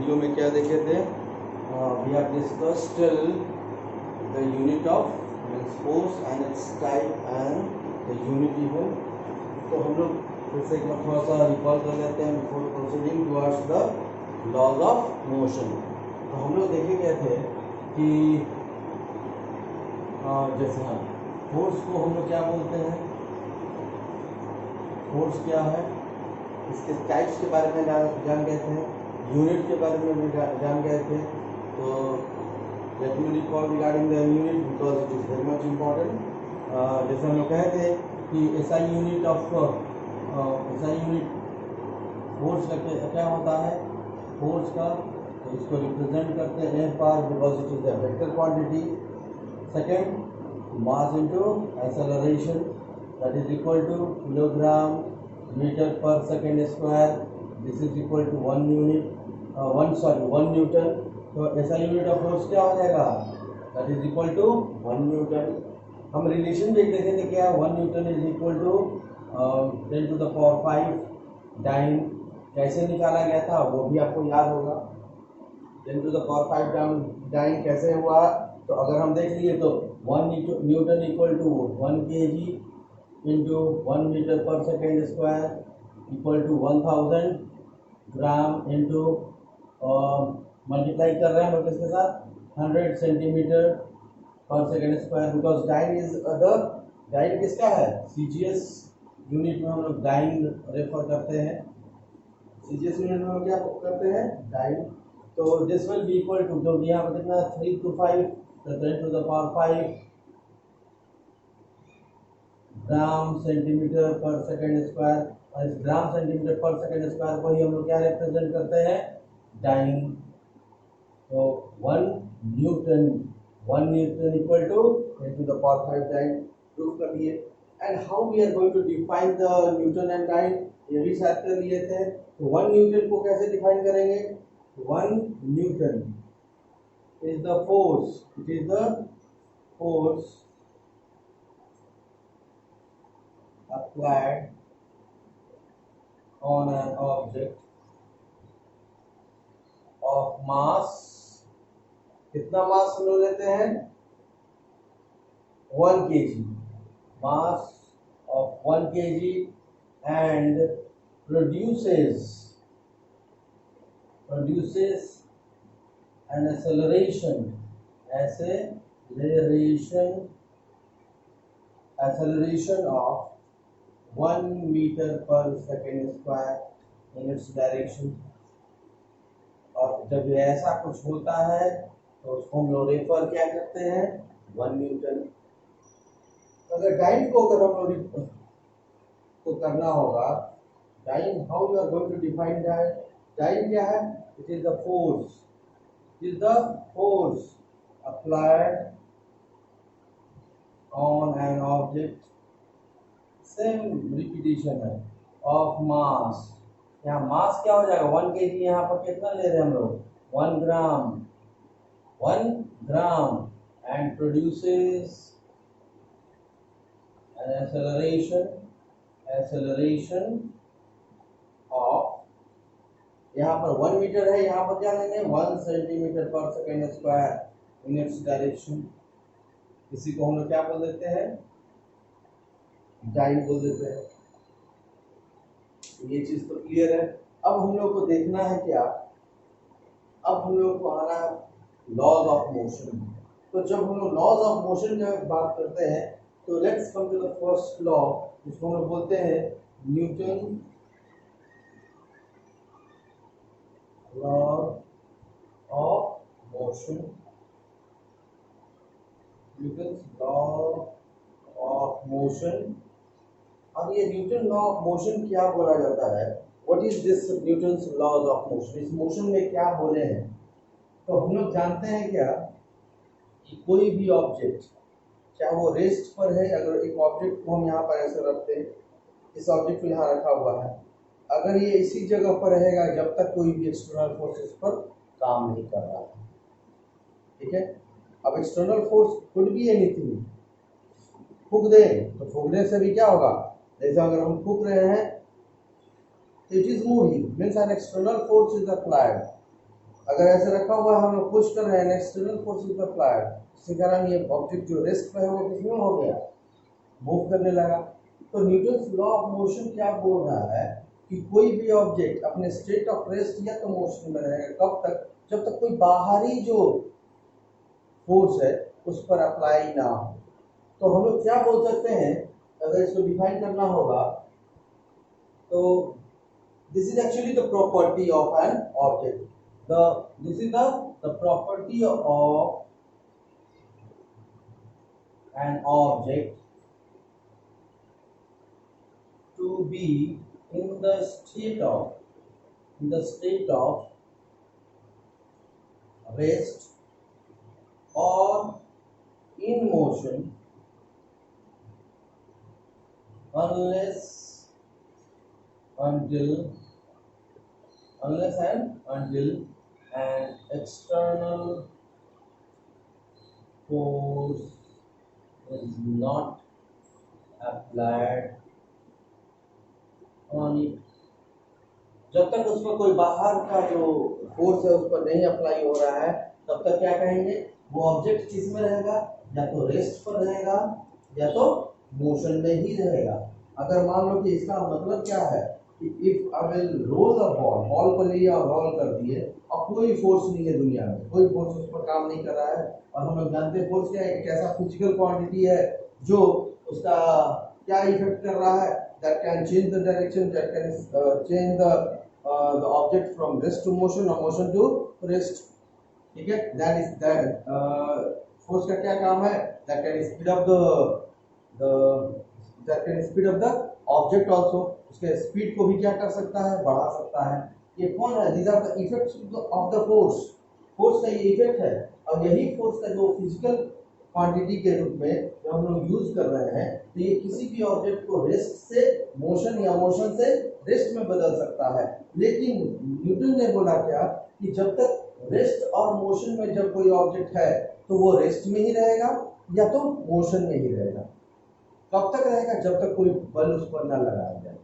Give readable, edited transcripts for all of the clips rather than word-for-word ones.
Video में क्या देखे थे, we have discussed the unit of force and its type and the unit even. तो हम लोग फिर से एक बार थोड़ा सा रिकॉल कर लेते हैं before proceeding towards the laws of motion. तो हम लोग देखे गए थे कि जैसे हाँ, फोर्स को हम लोग क्या बोलते हैं, फोर्स क्या है, इसके टाइप्स के बारे में जान गए थे, यूनिट के बारे में भी जान गए थे। तो let me recall regarding the unit because it is very much important. जैसे हम लोग कहे थे कि SI unit of SI unit force का क्या होता है, फोर्स का, तो इसको रिप्रेजेंट करते हैं पर because it is a vector quantity. Second, mass into acceleration, that is equal to kilogram metre per second square, this is equal to 1 newton. तो ऐसा यूनिट ऑफ फोर्स क्या हो जाएगा, that is equal to 1 newton. हम relation भी देखे थे क्या, 1 newton is equal to 10 to the power 5 dyne. कैसे निकाला गया था वो भी आपको याद होगा, 10 to the power 5 डाइन कैसे हुआ। तो अगर हम देख लिए तो 1 newton equal to 1 kg into 1 metre per second square equal to 1000 gram into multiply कर रहे हैं हम किसके साथ, 100 centimetre per second square, because dyne is the dyne किसका है, सीजीएस यूनिट में हम लोग डाइन रेफर करते हैं, सीजीएस यूनिट में हम क्या करते हैं, डाइन। तो this will be equal to, जो यहाँ पर कितना 3 to 5 तो 10 to the power 5 gram centimetre per second square, और इस ग्राम सेंटीमीटर पर सेकेंड स्क्वायर को ही हम लोग क्या रिप्रेजेंट करते हैं, डाइन। तो 1 newton equal to 10 to the power 5 dyne prove कर लिए। And how we are going to define the newton and dyne, ये भी साथ कर लिए थे। तो 1 न्यूटन को कैसे डिफाइन करेंगे, 1 newton is the force, it is the force applied on an object of mass, कितना मास हम लोग लेते हैं, 1 kg, mass of 1 kg and produces an acceleration of 1 meter per second square in its direction। और जब ऐसा कुछ होता है तो उसको हम लोग रेफर क्या करते हैं, 1 न्यूटन। अगर डाइन को अगर हम लोग को करना होगा, dyne how you are going to define dyne, dyne क्या है, it is the force applied on an object, same repetition है, ऑफ मास। यहाँ मास क्या हो जाएगा, 1 kg, यहाँ पर कितना ले रहे हैं हम लोग, 1 gram and produces an acceleration of, यहाँ पर 1 मीटर है, यहाँ पर क्या लेंगे, 1 centimetre per second square in its direction. इसी को हम लोग क्या बोल देते हैं, डाइन बोल देते हैं। ये चीज तो क्लियर है। अब हम लोग को देखना है क्या, अब हम लोग को आना है लॉज ऑफ मोशन। तो जब हम लोग लॉज ऑफ मोशन की बात करते हैं तो let's come to the first law, जिसको हम लोग बोलते हैं Newton law of motion. Newton law of motion. अब ये न्यूटन लॉ ऑफ मोशन क्या बोला जाता है, what is this Newton's laws of motion, इस मोशन में क्या बोले हैं। तो हम लोग जानते हैं क्या कि कोई भी ऑब्जेक्ट, चाहे वो रेस्ट पर है, अगर एक ऑब्जेक्ट को हम यहाँ पर ऐसे रखते हैं, इस ऑब्जेक्ट को यहाँ रखा हुआ है, अगर ये इसी जगह पर रहेगा जब तक कोई भी एक्सटर्नल फोर्स इस पर काम नहीं कर रहा है, ठीक है। अब external force could be anything, फूंक दे तो फूंकने से भी क्या होगा, जैसे अगर हम फूंक रहे हैं, it is moving, means an external force is applied अगर ऐसे रखा हुआ है, हम लोग पुश कर रहे हैं, एक्सटर्नल फोर्स इज अप्लाइड, इसके कारण ये ऑब्जेक्ट जो रेस्ट पे है वो किसमें हो गया, मूव करने लगा। तो न्यूटन्स लॉ ऑफ मोशन क्या बोल रहा है कि कोई भी ऑब्जेक्ट अपने स्टेट ऑफ रेस्ट या तो मोशन में रहेगा, कब तक, जब तक कोई बाहरी जो फोर्स है उस पर अप्लाई ना हो। तो हम लोग क्या बोल सकते हैं, अगर इसको डिफाइन करना होगा तो this is actually the property of an object. This is the property of an object to be in the state of rest or in motion until and until an external force is not applied on it। जब तक उस पर कोई बाहर का जो force है उस पर नहीं अप्लाई हो रहा है, तब तक क्या कहेंगे, वो ऑब्जेक्ट किस में रहेगा, या तो रेस्ट पर रहेगा या तो मोशन में ही रहेगा। अगर मान लो कि इसका मतलब क्या है कि if I will roll a ball को लिया और रोल कर दिए और कोई फोर्स नहीं है दुनिया में, कोई फोर्स उस पर काम नहीं कर रहा है, और हम लोग जानते हैं फोर्स क्या है, एक ऐसा फिजिकल क्वांटिटी है जो उसका क्या इफेक्ट कर रहा है, that can change the direction, that can change the object from rest to motion or motion to rest। ठीक है, that force का क्या काम है, that can speed up the that can speed up the object also, उसके speed को भी क्या कर सकता है, बढ़ा सकता है। ये कौन है, these are the effects of the force। Force का ये इफेक्ट है, और यही फोर्स का जो फिजिकल क्वांटिटी के रूप में जो हम लोग यूज कर रहे हैं, तो ये किसी भी ऑब्जेक्ट को रेस्ट से मोशन या मोशन से रेस्ट में बदल सकता है। लेकिन न्यूटन ने बोला क्या कि जब तक रेस्ट और मोशन में जब कोई ऑब्जेक्ट है तो वो रेस्ट में ही रहेगा या तो मोशन में ही रहेगा। कब तक रहेगा, जब तक कोई बल उस पर न लगाया जाए।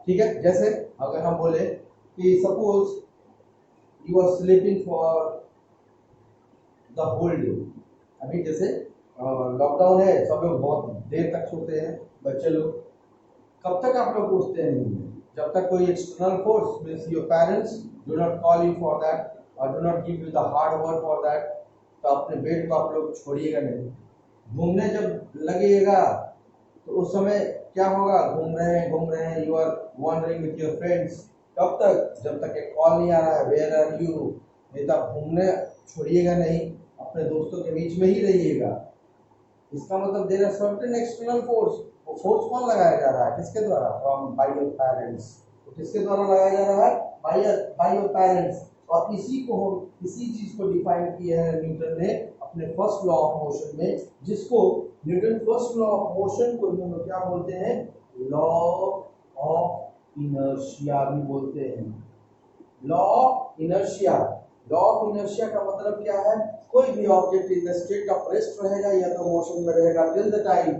ठीक है, जैसे अगर हम बोले कि suppose you are sleeping for the whole day. अभी जैसे लॉकडाउन है, सब लोग बहुत देर तक सोते हैं, बच्चे लोग, कब तक आप लोग उठते हैं, जब तक कोई external force means your parents do not call you for that और do not give you the hard work for that, तो अपने बेड को आप लोग छोड़िएगा नहीं। घूमने जब लगेगा तो उस समय क्या होगा, घूम रहे हैं, you are wandering with your friends, कब तक, जब तक एक कॉल नहीं आ रहा है, वेयर आर यू, नहीं तो आप घूमने छोड़िएगा नहीं, अपने दोस्तों के बीच में ही रहिएगा। इसका मतलब there are certain external force. वो फोर्स कौन लगाया जा रहा है, किसके द्वारा, फ्रॉम बाय योर पेरेंट्स। तो किसके द्वारा लगाया जा रहा है, बाय योर पेरेंट्स। और इसी चीज को डिफाइन किया है न्यूटन ने अपने फर्स्ट लॉ ऑफ मोशन में, जिसको Newton first law of motion को हम लोग क्या बोलते हैं, लॉ ऑफ इनर्शिया भी बोलते हैं। Law of inertia, law of inertia का मतलब क्या है, कोई भी object in the state of rest रहेगा या तो मोशन में रहेगा till the time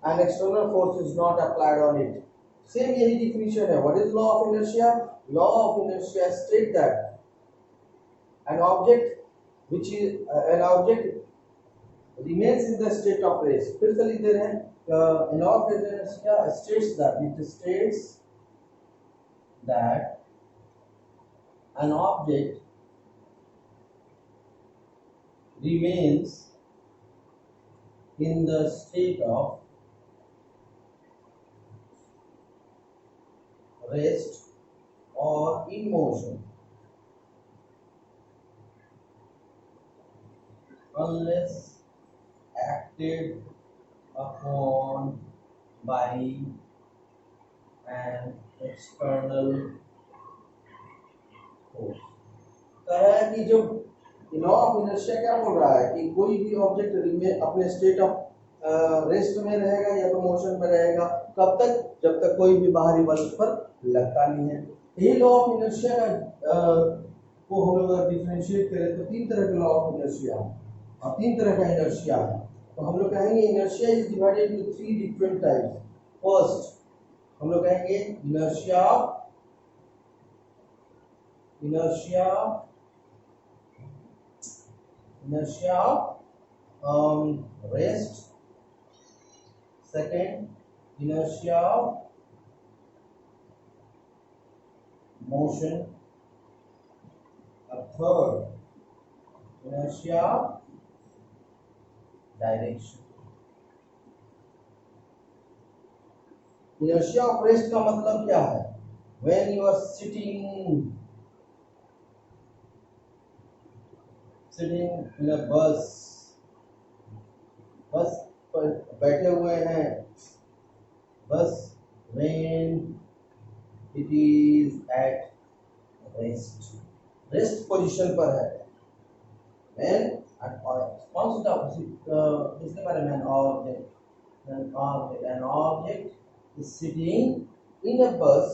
an external force is not applied on it. Same यही डिफिनेशन है। What is law of inertia, law of inertia state that an object remains in the state of rest। फिर से लिखते हैं, law of inertia states that an object remains in the state of rest or in motion unless acted upon by an external force। कह रहा है कि जो law of inertia क्या बोल रहा है कि कोई भी ऑब्जेक्ट अपने स्टेट ऑफ रेस्ट में रहेगा या तो मोशन में रहेगा, कब तक, जब तक कोई भी बाहरी बल उस पर लगता नहीं है। यही लॉ ऑफ इनर्शिया को हम लोग डिफरेंशिएट करें तो तीन तरह के लॉ ऑफ इनर्शिया और तीन तरह का इनर्शिया है। तो हम लोग कहेंगे inertia is divided into three different types. First हम लोग कहेंगे inertia of rest. Second, inertia of motion. A third, inertia of direction. inertia of rest का मतलब क्या है? When you are sitting in a bus पर बैठे हुए हैं, बस when it is at rest position पर है, when कौन सा इसके बारे में an object is sitting in a bus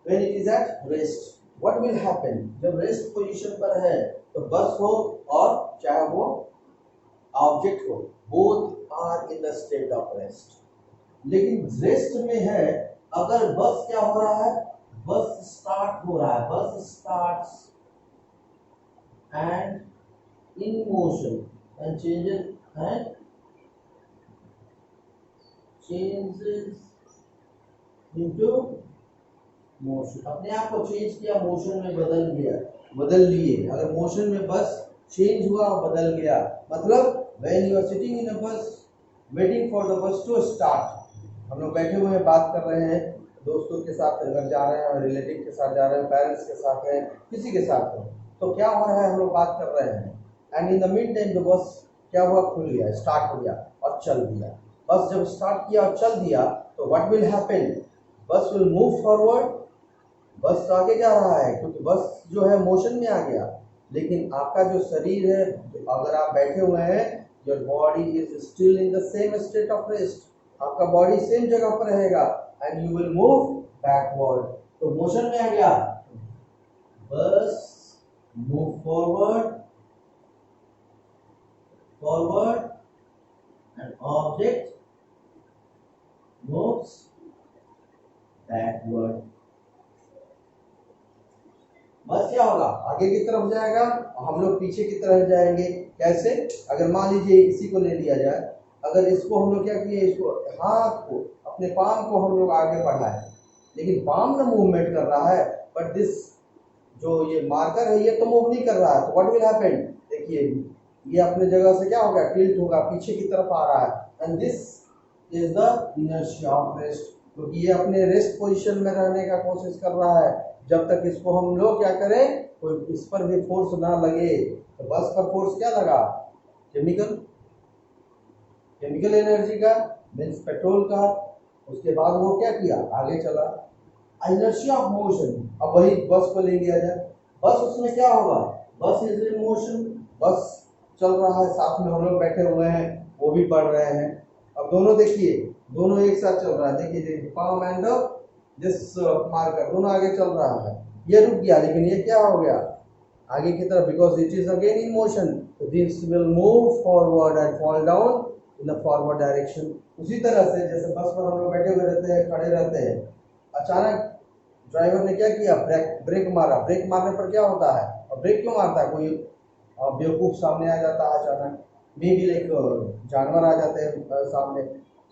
when it is at rest. What will happen? जब रेस्ट पोजीशन पर है तो बस हो और चाहे वो ऑब्जेक्ट हो, both are in the state of rest. लेकिन रेस्ट में है, अगर बस क्या हो रहा है, बस स्टार्ट हो रहा है, बस starts and in motion and changes into motion. अपने आप को चेंज किया, मोशन में बदल लिए. अगर मोशन में बस चेंज हुआ और बदल गया, मतलब when you are sitting in a bus waiting for the bus to start. हम लोग बैठे हुए हैं, बात कर रहे हैं, दोस्तों के साथ अगर जा रहे हैं, रिलेटिव के साथ जा रहे हैं, पेरेंट्स के साथ हैं, किसी के साथ हो, तो क्या हो रहा है, हम लोग बात कर रहे हैं, and in the mean time the bus क्या हुआ, खुल गया, स्टार्ट हो गया और चल दिया. बस जब स्टार्ट किया और चल दिया तो व्हाट विल हैपन, बस विल मूव फॉरवर्ड. बस आगे जा रहा है क्योंकि बस जो है मोशन में आ गया, लेकिन आपका जो शरीर है, अगर आप बैठे हुए हैं, your body is still in the same state of rest. आपका बॉडी सेम जगह पर रहेगा and you will move backward. तो मोशन में आ गया, बस move forward and object moves backward. बस क्या होगा, आगे की तरफ जाएगा और हम लोग पीछे की तरफ जाएंगे. कैसे? अगर मान लीजिए इसी को ले लिया जाए, अगर इसको हम लोग क्या किए, इसको हाथ को, अपने पाम को हम लोग आगे बढ़ाए, लेकिन पाम ना मूवमेंट कर रहा है, बट दिस जो ये मार्कर है ये तो मूव नहीं कर रहा है. तो व्हाट विल हैपन, देखिए ये अपने जगह से क्या होगा, टिल्ट होगा, पीछे की तरफ आ रहा है. And this is the inertia of rest, क्योंकि ये अपने रेस्ट पोजीशन में रहने का कोशिश कर रहा है. जब तक इसको हम लोग क्या करें, कोई इस पर भी फोर्स ना लगे. तो बस पर फोर्स क्या लगा, केमिकल एनर्जी का, मीन्स पेट्रोल का. उसके बाद वो क्या किया, आगे चला. इनर्शिया ऑफ मोशन, अब वही बस को ले लिया जाए, बस उसमें क्या होगा, बस इज इन मोशन, बस चल रहा है, साथ में हम लोग बैठे हुए हैं, वो भी पढ़ रहे हैं. अब दोनों देखिए, दोनों एक साथ चल रहा है. देखिए पाम एंड दिस मार्कर दोनों आगे चल रहा है. ये रुक गया, लेकिन ये क्या हो गया, आगे की तरफ, because it is again in motion. तो this will move forward and fall down in the forward direction. उसी तरह से जैसे बस पर हम लोग बैठे हुए रहते हैं, खड़े रहते हैं, अचानक ड्राइवर ने क्या किया, ब्रेक मारा. ब्रेक मारने पर क्या होता है, और ब्रेक क्यों मारता है, कोई बेवकूफ सामने आ जाता है अचानक, मे बी लाइक जानवर आ जाते हैं सामने.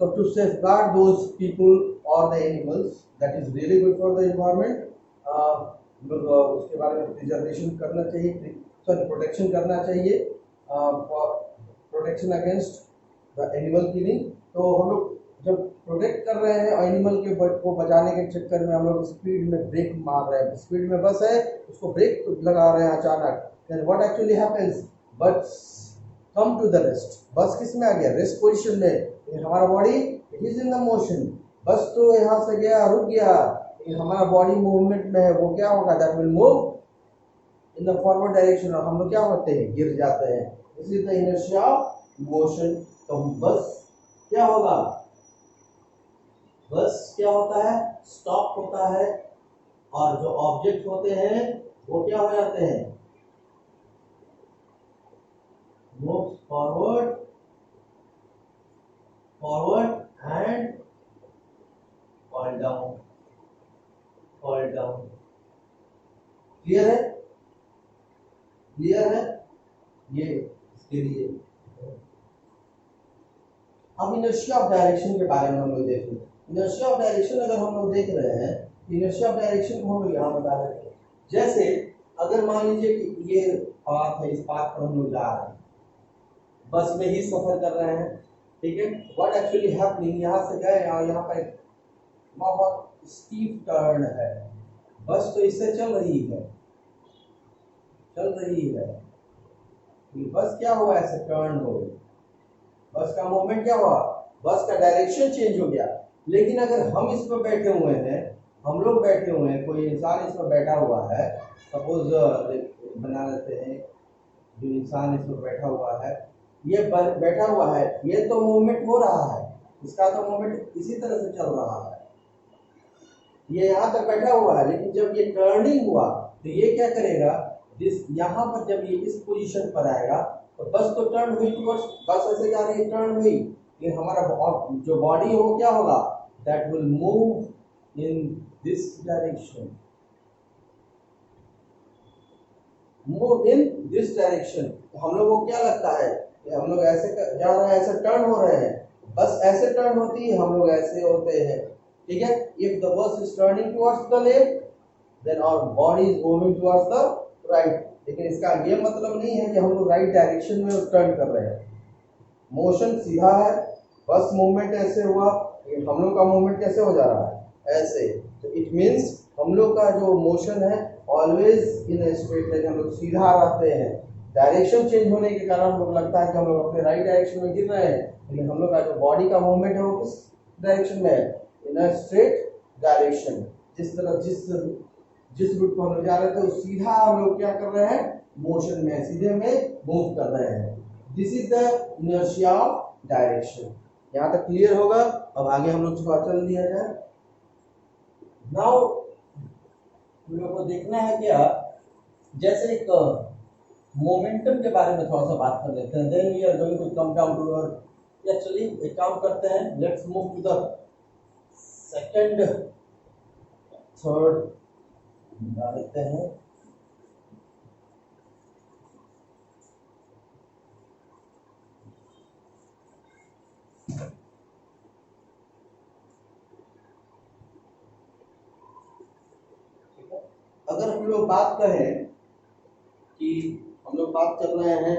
तो टू सेफगार्ड दोज पीपल और the animals, that is really good for the environment. उसके बारे में प्रिजर्वेशन करना चाहिए, सॉरी प्रोटेक्शन करना चाहिए, protection against the animal killing. तो हम लोग जब प्रोटेक्ट कर रहे हैं एनिमल के को बचाने के चक्कर में हम लोग स्पीड में ब्रेक मार रहे हैं. स्पीड में बस है, उसको ब्रेक लगा रहे हैं अचानक. then what actually happens, बस come to the rest. बस किस में आ गया, रेस्ट पोजीशन में. हमारा body it is in the motion. बस तो यहाँ से गया, रुक गया, हमारा बॉडी मूवमेंट में है. वो क्या होगा, that will move in the forward direction, और हम लोग क्या होते हैं, गिर जाते हैं. This is the inertia of motion. तो बस क्या होगा, बस क्या होता है, स्टॉप होता है, और जो ऑब्जेक्ट होते हैं वो क्या हो जाते हैं, move forward and fall down. Clear है? क्लियर है ये इसके लिए। अब इनर्शिया ऑफ डायरेक्शन के बारे में हम लोग देखेंगे। इनर्शिया ऑफ डायरेक्शन अगर हम लोग देख रहे हैं, इनर्शिया ऑफ डायरेक्शन को हम लोग यहाँ बता रहे हैं। जैसे अगर मान लीजिए कि ये पाथ है, इस पाथ पर हम लोग जा रहे हैं, बस में ही सफर कर रहे हैं, ठीक है। व्हाट एक्चुअली हैपनिंग, यहाँ से गए और यहाँ पर बहुत स्टीप टर्न है, बस तो इससे चल रही है, बस क्या हुआ, ऐसे टर्न हो गई, बस का मूवमेंट क्या हुआ, बस का डायरेक्शन चेंज हो गया। लेकिन अगर हम इस पर बैठे हुए हैं, हम लोग बैठे हुए हैं, कोई इंसान इस पर बैठा हुआ है, सपोज बना लेते हैं, जो इंसान इस पर बैठा हुआ है, ये बैठा हुआ है, ये तो मूवमेंट हो रहा है, इसका तो मूवमेंट इसी तरह से चल रहा है, ये यहाँ तक बैठा हुआ है। लेकिन जब ये टर्निंग हुआ तो ये क्या करेगा, जिस यहाँ पर जब ये इस पोजीशन पर आएगा तो बस तो टर्न हुई, बस ऐसे जा रही है, टर्न हुई, लेकिन हमारा जो बॉडी है वो क्या होगा, that will move in this direction, move in this direction. हम लोग को क्या लगता है कि हम लोग ऐसे जा रहे हैं, ऐसे टर्न हो रहे हैं, बस ऐसे टर्न होती है, हम लोग ऐसे होते हैं, ठीक है। If the bus is turning towards the left, then our body is moving towards the right. लेकिन इसका ये मतलब नहीं है कि हम लोग राइट डायरेक्शन में टर्न कर रहे हैं। मोशन सीधा है, बस मूवमेंट ऐसे हुआ, लेकिन हम लोग का मूवमेंट कैसे हो जा रहा है, ऐसे। तो इट मीन्स हम लोग का जो मोशन है ऑलवेज इन स्ट्रेट लाइन, हम लोग सीधा रहते हैं। डायरेक्शन चेंज होने के कारण हम लोग लगता है कि हम लोग अपने राइट डायरेक्शन में गिर रहे हैं, लेकिन हम लोग का जो बॉडी का मूवमेंट है वो किस डायरेक्शन में है, इन अ स्ट्रेट डायरेक्शन। जिस तरह जिस रूट पर हम लोग जा रहे थे वो सीधा हम लोग क्या कर रहे हैं, मोशन में, सीधे में मूव कर रहे हैं। This is the inertia of direction. यहाँ तक क्लियर होगा। अब आगे हम लोग थोड़ा चल दिया जाए। नाउ हम लोग को देखना है क्या, जैसे एक मोमेंटम के बारे में थोड़ा सा बात कर लेते हैं। Then we are going to come down to our, actually एक काम करते हैं, let's move to the second third बना लेते हैं। अगर हम लोग बात करें कि हम लोग बात कर रहे हैं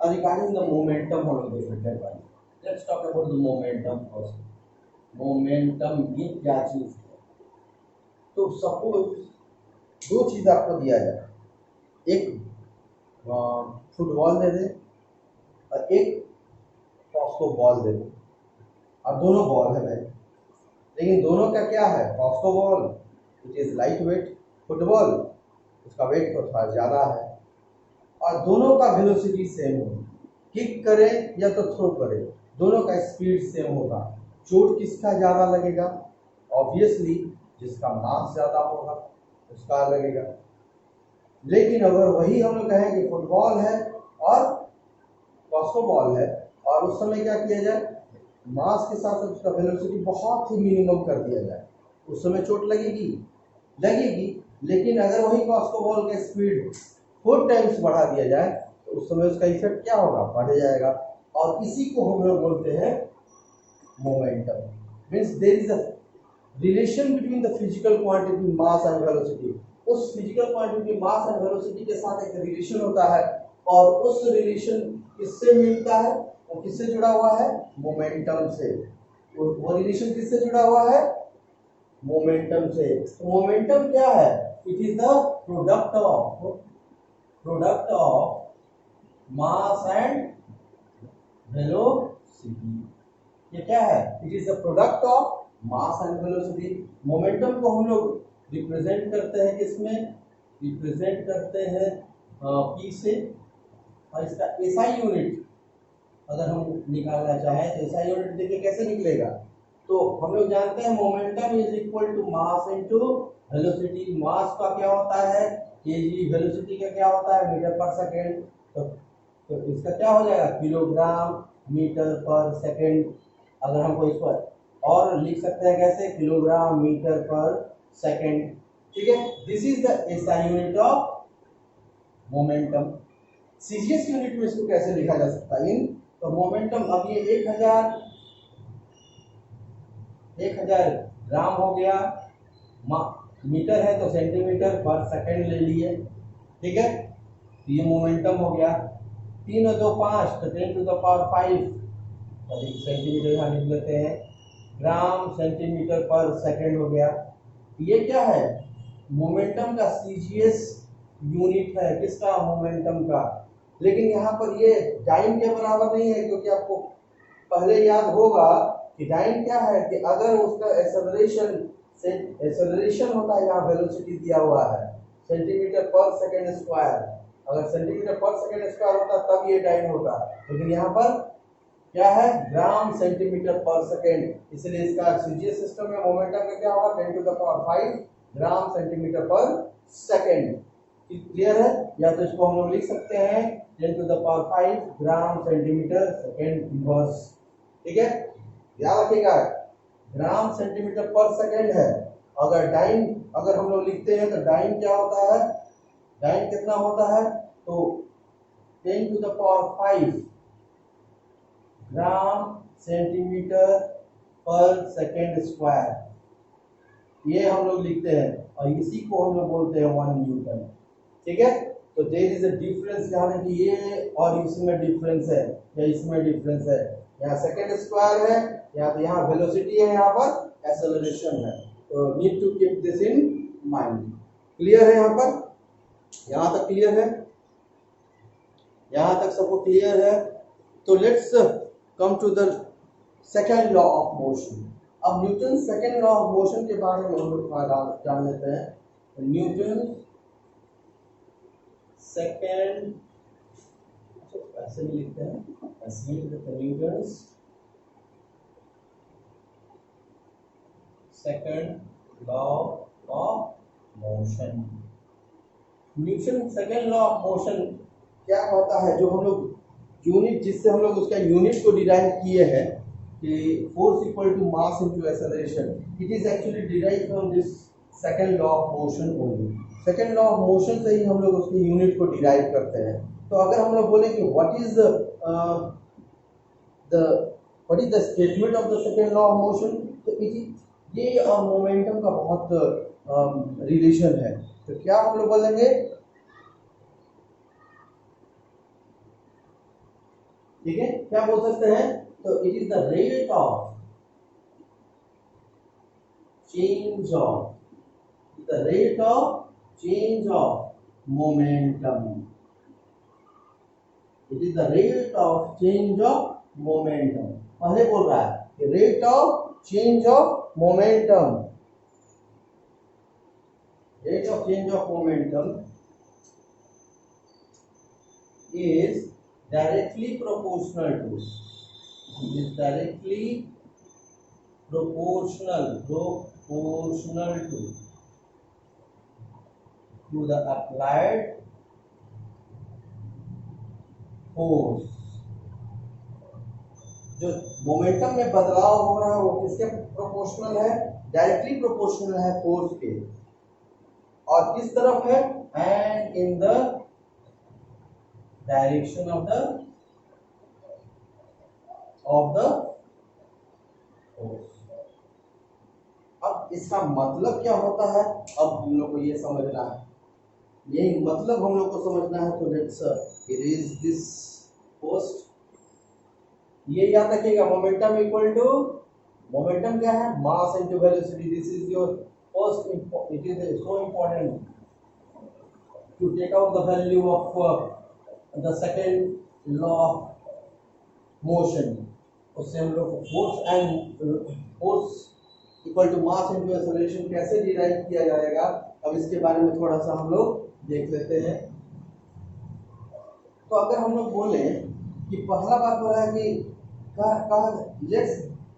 रिगार्डिंग द मोमेंटम, हम लोग देख रहे हैं, let's talk about the momentum first. Momentum ये क्या चीज है? तो सपोज दो चीज आपको दिया जाए, एक फुटबॉल दे दे और एक पॉस्को बॉल दे दे, और दोनों बॉल है भाई, लेकिन दोनों का क्या है, पॉस्को ball it is light weight, football उसका वेट तो थोड़ा ज़्यादा है, और दोनों का वेलोसिटी सेम होगा, किक करे या तो थ्रो करे, दोनों का स्पीड सेम होगा। चोट किसका ज़्यादा लगेगा? ऑब्वियसली जिसका मास ज़्यादा होगा उसका लगेगा। लेकिन अगर वही हम लोग कहें कि फुटबॉल है और पॉस्को बॉल है, और उस समय क्या किया जाए, मास के साथ उसका वेलोसिटी बहुत ही मिनिमम कर दिया जाए, उस समय चोट लगेगी, लेकिन अगर वही पॉस्को बॉल का स्पीड 4 टाइम्स बढ़ा दिया जाए तो उस समय उसका इफेक्ट क्या होगा, बढ़ जाएगा। और इसी को हम लोग बोलते हैं momentum. Means there is a relation between the physical quantity mass and velocity. उस physical quantity mass and velocity के साथ एक रिलेशन होता है, और उस रिलेशन किससे मिलता है, वो किससे जुड़ा हुआ है, मोमेंटम से। वो रिलेशन किससे जुड़ा हुआ है, मोमेंटम से। मोमेंटम क्या है, it is the product of mass and velocity. ये क्या है, it is the product of mass and velocity. Momentum को हम लोग रिप्रेजेंट करते हैं किसमें, रिप्रेजेंट करते हैं पी से, और इसका एसआई यूनिट अगर हम निकालना चाहें तो एसआई यूनिट देखिए कैसे निकलेगा। तो हम लोग जानते हैं momentum is equal to mass into velocity. Mass का क्या होता है केजी, वेलोसिटी का क्या होता है मीटर पर सेकेंड। तो इसका क्या हो जाएगा, किलोग्राम मीटर पर सेकेंड। अगर हमको इसको और लिख सकते हैं कैसे, किलोग्राम मीटर पर सेकेंड। ठीक है, this is the SI unit of momentum. CGS unit में इसको कैसे लिखा जा सकता है? इन तो मोमेंटम, अब ये 1000 ग्राम हो गया, मीटर है तो सेंटीमीटर पर सेकंड ले लिए, ठीक है। तो ये मोमेंटम हो गया, 3 और 2 5 तो 10 टू द पावर 5, और सेंटीमीटर यहाँ लिख लेते हैं, ग्राम सेंटीमीटर पर सेकंड हो गया। ये क्या है? मोमेंटम का सीजीएस यूनिट है, किसका? मोमेंटम का। लेकिन यहाँ पर ये टाइम के बराबर नहीं है, क्योंकि आपको पहले याद होगा कि टाइम क्या है कि अगर उसका एक्सेलरेशन होता है, यहाँ वेलोसिटी दिया हुआ है सेंटीमीटर पर सेकंड स्क्वायर, अगर सेंटीमीटर पर सेकंड स्क्वायर होता तब ये टाइम होता, लेकिन यहाँ पर क्या है? ग्राम सेंटीमीटर पर सेकंड, इसलिए इसका सीजीएस सिस्टम में मोमेंटम का क्या होगा? 10 to the power 5 gram centimetre per second. Clear है? या तो इसको हम लोग लिख सकते हैं 10 to the power 5 gram centimetre second inverse, ठीक है। याद रखिएगा, ग्राम सेंटीमीटर पर सेकंड है। अगर टाइम अगर हम लोग लिखते हैं तो टाइम क्या होता है? टाइम कितना होता है? तो 10 to the power 5 gram centimetre per second square, ये हम लोग लिखते हैं, और इसी को हम लोग बोलते हैं 1 न्यूटन, ठीक है। तो देयर इज अ डिफरेंस, यहाँ कि ये और इसमें डिफरेंस है, या इसमें डिफरेंस है, यहाँ सेकंड स्क्वायर है, यहाँ तो यहाँ वेलोसिटी है, यहाँ पर एक्सेलरेशन है। तो need to keep this in mind. Clear है? यहाँ पर, यहाँ तक क्लियर है? यहाँ तक सबको क्लियर है? तो let's come to the second law of motion. अब Newton second law of motion के बारे में हम लोग जान लेते हैं। न्यूटन सेकेंड, ऐसे नहीं लिखते हैं, ऐसे ही लिखते हैं, Newton second law of motion. Newton second law of motion क्या कहता है? जो हम लोग यूनिट, जिससे हम लोग उसका यूनिट को डिराइव किए हैं कि force equal to mass into acceleration, it is actually derive from this second law of motion only. Second law of motion से ही हम लोग उसके यूनिट को डिराइव करते हैं। तो अगर हम लोग बोले कि what is the statement of the second law of motion, तो ये और मोमेंटम का बहुत रिलेशन है। तो क्या हम लोग बोलेंगे? ठीक है, क्या बोल सकते हैं? तो it is the rate of change of momentum. It is the rate of change of momentum. पहले बोल रहा है कि rate of change of momentum, rate of change of momentum is directly proportional to, is directly proportional to the applied force। जो momentum में बदलाव हो रहा है वो किसके प्रोपोर्शनल है? डायरेक्टली प्रोपोर्शनल है फोर्स के। और किस तरफ है? And in the direction of the force. अब इसका मतलब क्या होता है? अब हम लोग को ये समझना है, यही मतलब हम लोग को समझना है। तो लेट्स इरेज दिस पोस्ट। ये याद रखिएगा, मोमेंटम इक्वल टू, मोमेंटम क्या है? Mass into velocity. This is your first, it is so important to take out the value of the second law of motion. उससे हम लोग force equal to mass into acceleration कैसे derive किया जाएगा, अब इसके बारे में थोड़ा सा हम लोग देख लेते हैं। तो अगर हम लोग बोले कि पहला बात बोला है कि लेट्स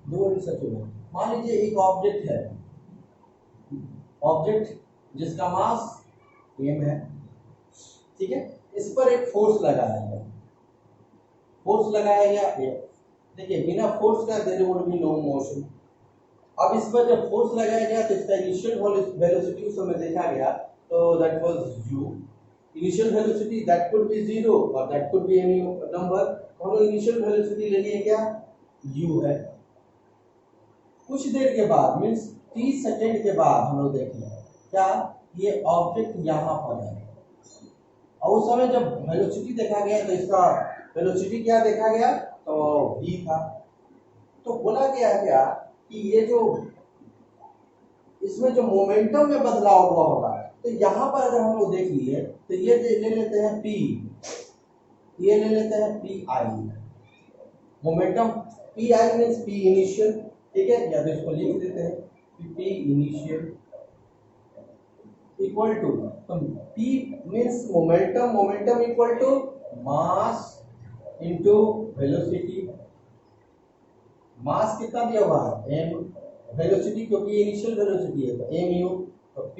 डू रिसर्च में, मान लीजिए एक ऑब्जेक्ट है, ऑब्जेक्ट जिसका मास m है, ठीक है। इस पर एक फोर्स लगाया गया, देखिए बिना फोर्स का there would be no motion. अब इस पर जब फोर्स लगाया गया तो इसका इनिशियल वेलोसिटी उस समय देखा गया, तो that was u. Initial velocity that could be zero और that could be any number. हम लोग इनिशियल वेलोसिटी ले लिए क्या, यू है। कुछ देर के बाद मीन्स 30 सेकेंड के बाद हम लोग देखें क्या, ये ऑब्जेक्ट यहाँ पर है, और उस समय जब वेलोसिटी देखा गया तो इसका वेलोसिटी क्या देखा गया, तो v था। तो बोला गया क्या कि ये जो इसमें जो मोमेंटम में बदलाव हुआ होगा, तो यहाँ पर अगर हम लोग देख लिए तो ये ले लेते हैं p, ये ले लेते हैं p i momentum. P i means p initial, ठीक है, या तो इसको लिख देते हैं पी इनिशियल इक्वल टू, तो p means momentum, momentum equal to mass into velocity. Mass कितना दिया हुआ है m, वेलोसिटी क्योंकि इनिशियल वेलोसिटी है तो m u, तो p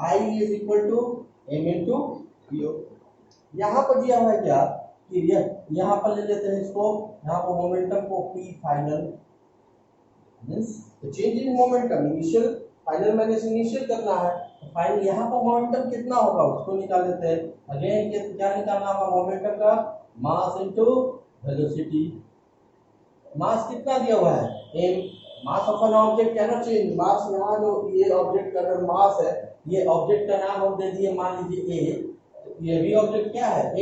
i is equal to m into u। यहाँ पर दिया हुआ है क्या कि यहाँ पर ले लेते हैं इसको, यहाँ पर मोमेंटम को p final means change in momentum, initial final minus initial करना है, तो फाइनल यहाँ पर मोमेंटम कितना होगा उसको निकाल लेते हैं। अगेन क्या निकालना होगा मोमेंटम का, मास इनटू वेलोसिटी। मास कितना दिया हुआ है m, mass of an object cannot change. Mass यहाँ जो ये ऑब्जेक्ट का अगर मास है, ये ऑब्जेक्ट का नाम हम दे दिए मान लीजिए a, ये भी ऑब्जेक्ट क्या है a।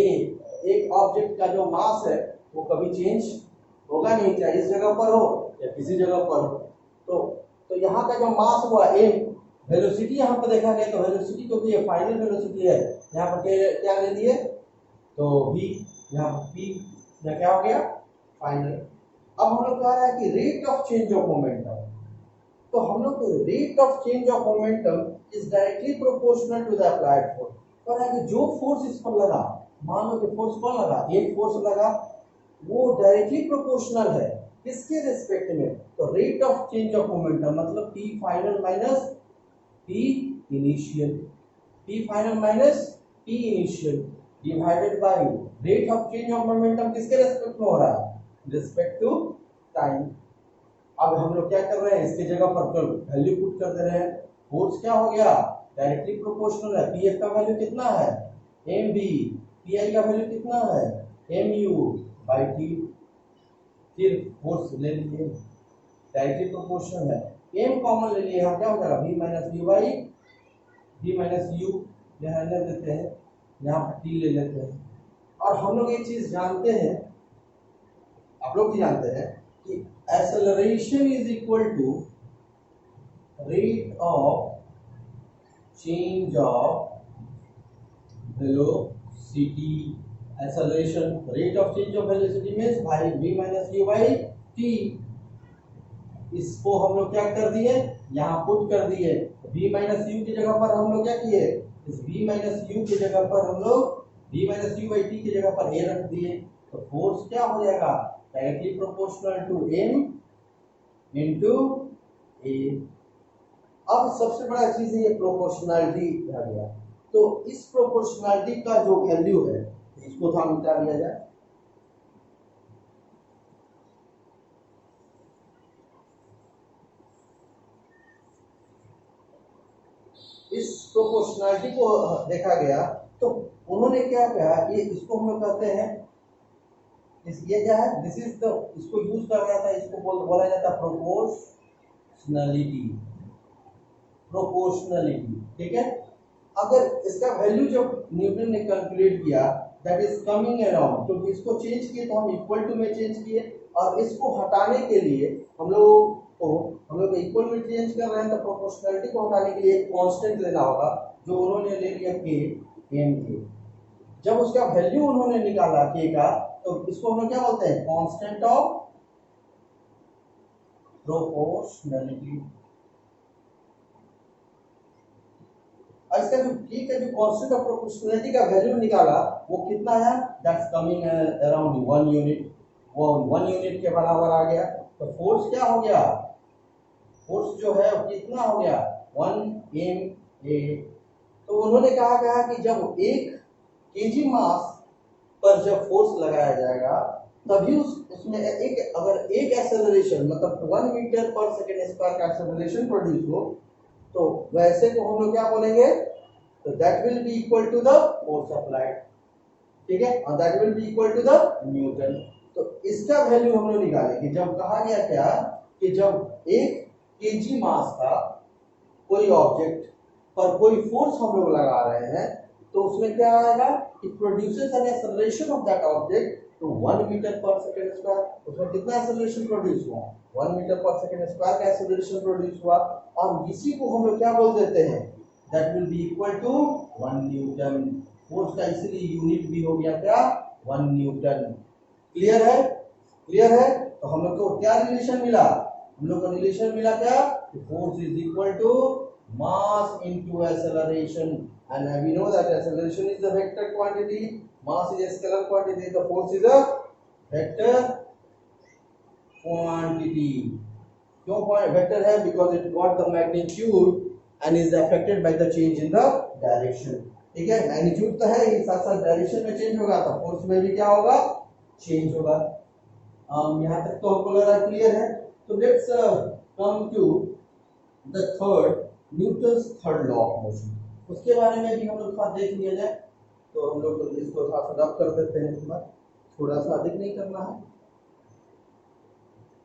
एक ऑब्जेक्ट का जो मास है वो कभी चेंज होगा नहीं, चाहे इस जगह पर हो या किसी जगह पर हो। तो यहाँ का जो मास हुआ m, वेलोसिटी यहाँ पर देखा गया तो वेलोसिटी क्योंकि ये फाइनल वेलोसिटी है, यहाँ पर क्या ले लिए तो v, यहाँ पर p या क्या हो गया फाइनल। अब हम लोग कह रहा है कि rate of change of momentum, तो हम लोग rate of change of momentum is directly proportional to the applied force. कह रहा है कि जो फोर्स इस पर लगा, मान लो कि फोर्स कौन लगा, एक फोर्स लगा, वो डायरेक्टली प्रोपोर्शनल है किसके रिस्पेक्ट में, तो rate of change of momentum मतलब p final minus p initial, p final minus p initial divided by rate of change of momentum किसके रिस्पेक्ट में हो रहा है, रिस्पेक्ट टू टाइम। अब हम लोग क्या कर रहे हैं, इसके जगह पर वैल्यू पुट कर दे रहे हैं। फोर्स क्या हो गया, डायरेक्टली प्रोपोर्शनल है, पीएफ का वैल्यू कितना है एम बी, पीआई का वैल्यू कितना है एम यू बाई टी। फिर फोर्स ले लीजिए डायरेक्टली प्रोपोर्शनल है, एम कॉमन ले लिए, यहाँ क्या हो जाएगा V minus U by V minus U, यहाँ ले देते हैं, यहाँ पर टी ले लेते हैं। और हम लोग एक चीज जानते हैं, आप लोग भी जानते हैं कि acceleration is equal to rate of change of velocity. Acceleration rate of change of velocity means भाई v minus U by T. इसको हम लोग क्या कर दिए, यहाँ पुट कर दिए, v माइनस यू की जगह पर हम लोग क्या किए, इस v माइनस यू की जगह पर हम लोग v minus U by T की जगह पर a रख दिए, तो फोर्स क्या हो जाएगा directly proportional to m into a। अब सबसे बड़ा चीज है ये प्रोपोर्शनलिटी आ गया, तो इस प्रोपोर्शनलिटी का जो वैल्यू है इसको थोड़ा मिटा लिया जाए। इस प्रोपोर्शनलिटी को देखा गया तो उन्होंने क्या कहा, ये इसको हम लोग कहते हैं ये क्या है, दिस इज द, इसको यूज कर रहा था, इसको बोला जाता है प्रोपोर्शनलिटी, प्रोपोर्शनलिटी, ठीक है। अगर इसका वैल्यू जब न्यूटन ने कैलकुलेट किया दैट इज कमिंग अराउंड, क्योंकि इसको चेंज किए तो हम इक्वल टू में चेंज किए, और इसको हटाने के लिए हम लोग इक्वल में चेंज कर रहे हैं, तो प्रोपोर्शनलिटी को हटाने के लिए एक कांस्टेंट लेना होगा, जो उन्होंने ले लिया के एम के। जब उसका वैल्यू उन्होंने निकाला के का, तो इसको हम लोग क्या बोलते हैं कांस्टेंट ऑफ प्रोपोर्शनलिटी। और इसका जो के का जो कांस्टेंट ऑफ प्रोपोर्शनलिटी का वैल्यू निकाला वो कितना है, दैट्स कमिंग अराउंड 1 यूनिट, वो 1 यूनिट के बराबर आ गया। तो फोर्स क्या हो गया, फोर्स जो है कितना हो गया 1 MA। तो उन्होंने कहा कि जब 1 kg मास पर जब फोर्स लगाया जाएगा तभी उसमें अगर एक एक्सेलरेशन मतलब 1 मीटर पर सेकेंड स्क्वायर का एक्सेलरेशन प्रोड्यूस हो, तो वैसे को हम लोग क्या बोलेंगे, तो that will be equal to the force applied, ठीक है, और that will be equal to the newton. तो इसका वैल्यू हम लोग निकालेंगे। जब कहा गया क्या कि जब 1 केजी मास का कोई ऑब्जेक्ट पर कोई फोर्स हम लोग लगा रहे हैं, तो उसमें क्या आएगा, it produces an acceleration of that object to 1 metre per second square. उसमें कितना एक्सेलरेशन प्रोड्यूस हुआ, 1 मीटर पर सेकंड स्क्वायर का एक्सेलरेशन प्रोड्यूस हुआ, और इसी को हम लोग क्या बोल देते हैं, that will be equal to 1 newton. Force का इसीलिए यूनिट भी हो गया क्या, 1 न्यूटन। क्लियर है, क्लियर है। तो हम लोग को क्या रिलेशन मिला, हम लोग को रिलेशन मिला क्या, force is equal to mass into acceleration, and we know that acceleration is a vector quantity, mass is a scalar quantity, the force is a vector quantity. क्यों वेक्टर है, because it got the magnitude and is affected by the change in the direction. ठीक है, magnitude तो है, ये साथ साथ direction में चेंज होगा, तो फोर्स में भी क्या होगा, चेंज होगा। यहाँ तक तो हमको लग रहा है क्लियर है। तो let's come to the third, Newton's third law of motion. उसके बारे में भी हम लोग थोड़ा देख लिया जाए। तो हम लोग इसको थोड़ा सा रब कर देते हैं, इस बार थोड़ा सा अधिक नहीं करना है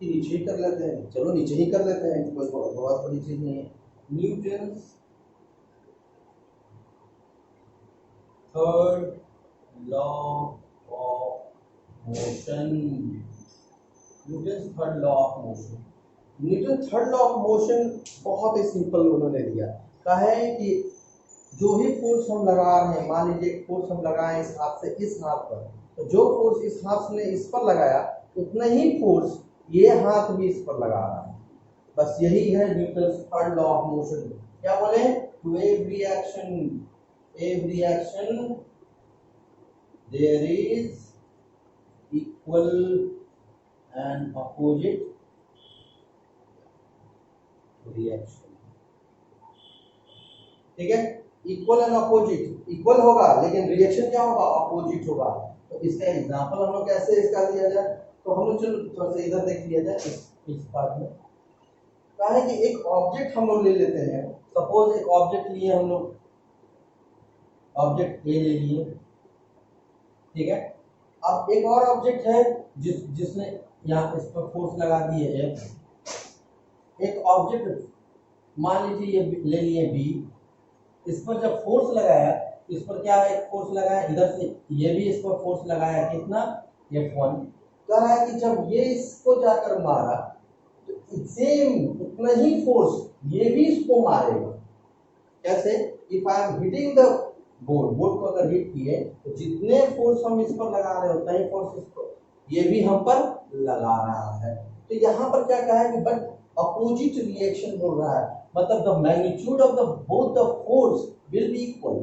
कि नीचे ही कर लेते हैं, चलो नीचे ही कर लेते हैं, कोई बहुत बड़ी चीज नहीं है। Newton's third law of motion, Newton's third law of motion. Newton third law of motion बहुत ही सिंपल उन्होंने दिया, कहा है कि जो भी फोर्स हम लगा रहे हैं, मान लीजिए फोर्स हम लगाए इस हाथ से इस हाथ पर, तो जो फोर्स इस हाथ ने इस पर लगाया, उतना ही फोर्स ये हाथ भी इस पर लगा रहा है। बस यही है Newton third law of motion. क्या बोले, to every action there is equal and opposite reaction. ठीक है, इक्वल एंड अपोजिट, इक्वल होगा लेकिन रिएक्शन क्या होगा, अपोजिट होगा। तो इसका एग्जांपल हम लोग कैसे इसका दिया जाए, तो हम लोग चलो थोड़ा सा इधर देख लिया जाए। इस पार्ट में कहा है कि एक ऑब्जेक्ट हम लोग ले लेते हैं। सपोज एक ऑब्जेक्ट लिए हम लोग, ऑब्जेक्ट ए ले लिए, ठीक है। अब एक और ऑब्जेक्ट है जिसने यहाँ इस पर फोर्स लगा दिए है। एक ऑब्जेक्ट मान लीजिए ये ले लिए बी, इस पर जब फोर्स लगाया, इस पर क्या है, फोर्स लगाया इधर से, ये भी इस पर फोर्स लगाया, कितना, F1। कह रहा है कि जब ये इसको जाकर मारा, तो सेम उतना ही फोर्स ये भी इसको मारेगा। कैसे, if I am hitting the board को अगर हिट किए, तो जितने फोर्स हम इस पर लगा रहे हैं, उतना ही फोर्स इसको ये भी हम पर लगा रहा है। तो यहाँ पर क्या कहा है कि बट अपोजिट रिएक्शन बोल रहा है, मतलब the magnitude of the both the force will be equal.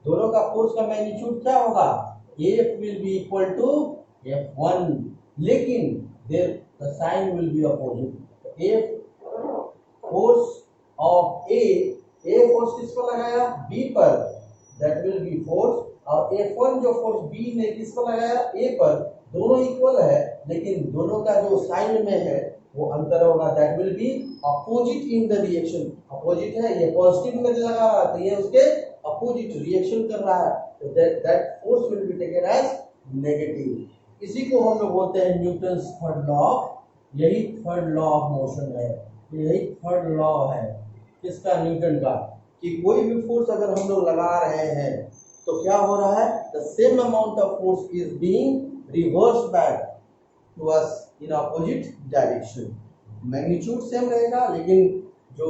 दोनों का फोर्स का मैग्नीट्यूड क्या होगा, F will be equal to F1, लेकिन their the sign will be opposite. F force of A force किस पर लगाया, B पर, दैट विल बी फोर्स, और F1 जो फोर्स B ने किस पर लगाया, A पर, दोनों इक्वल है, लेकिन दोनों का जो साइन में है वो अंतर होगा, that will be opposite in the reaction. Opposite है, ये पॉजिटिव में लगा रहा है, तो ये उसके अपोजिट रिएक्शन कर रहा है, तो that force will be taken as negative. इसी को हम लोग बोलते हैं न्यूटन्स थर्ड लॉ। यही थर्ड लॉ ऑफ मोशन है, यही थर्ड लॉ है किसका, न्यूटन का, कि कोई भी फोर्स अगर हम लोग लगा रहे हैं तो क्या हो रहा है, the same amount of force is being reverse back to us in opposite direction. Magnitude same रहेगा, लेकिन जो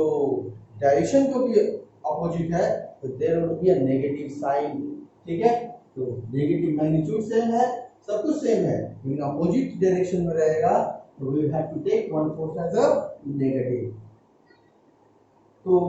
डायरेक्शन जो भी अपोजिट है, तो there will be a negative sign. ठीक है, तो नेगेटिव मैग्नीट्यूड सेम है, सब कुछ सेम है, लेकिन अपोजिट डायरेक्शन में रहेगा, तो we have to take one force as a negative. तो